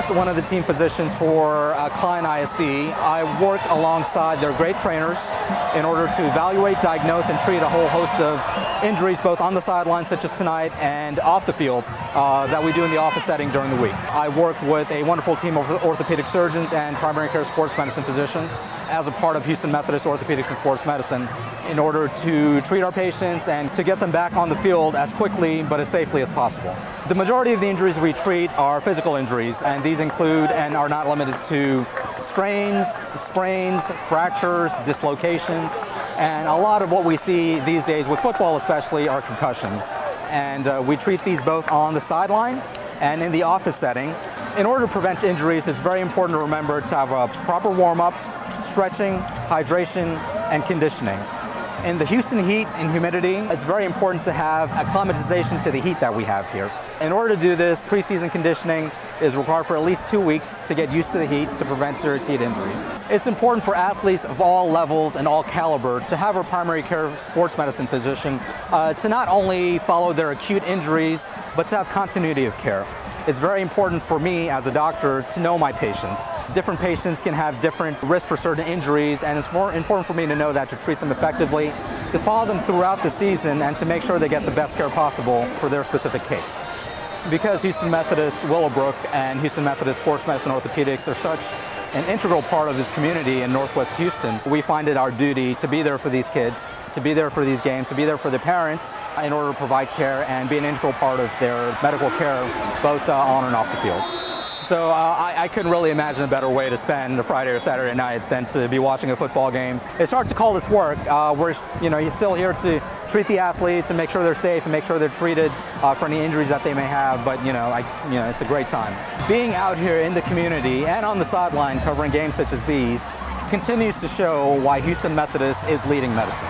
As one of the team physicians for Klein ISD, I work alongside their great trainers in order to evaluate, diagnose, and treat a whole host of injuries both on the sideline, such as tonight, and off the field that we do in the office setting during the week. I work with a wonderful team of orthopedic surgeons and primary care sports medicine physicians as a part of Houston Methodist Orthopedics and Sports Medicine in order to treat our patients and to get them back on the field as quickly but as safely as possible. The majority of the injuries we treat are physical injuries, and these include and are not limited to strains, sprains, fractures, dislocations, and a lot of what we see these days with football especially are concussions. And we treat these both on the sideline and in the office setting. In order to prevent injuries, it's very important to remember to have a proper warm-up, stretching, hydration, and conditioning. In the Houston heat and humidity, it's very important to have acclimatization to the heat that we have here. In order to do this, preseason conditioning is required for at least 2 weeks to get used to the heat to prevent serious heat injuries. It's important for athletes of all levels and all caliber to have a primary care sports medicine physician to not only follow their acute injuries, but to have continuity of care. It's very important for me as a doctor to know my patients. Different patients can have different risks for certain injuries, and it's more important for me to know that to treat them effectively, to follow them throughout the season, and to make sure they get the best care possible for their specific case. Because Houston Methodist Willowbrook and Houston Methodist Sports Medicine Orthopedics are such an integral part of this community in Northwest Houston, we find it our duty to be there for these kids, to be there for these games, to be there for their parents in order to provide care and be an integral part of their medical care, both on and off the field. So I couldn't really imagine a better way to spend a Friday or Saturday night than to be watching a football game. It's hard to call this work. We're still here to treat the athletes and make sure they're safe and make sure they're treated for any injuries that they may have. But it's a great time. Being out here in the community and on the sideline covering games such as these continues to show why Houston Methodist is leading medicine.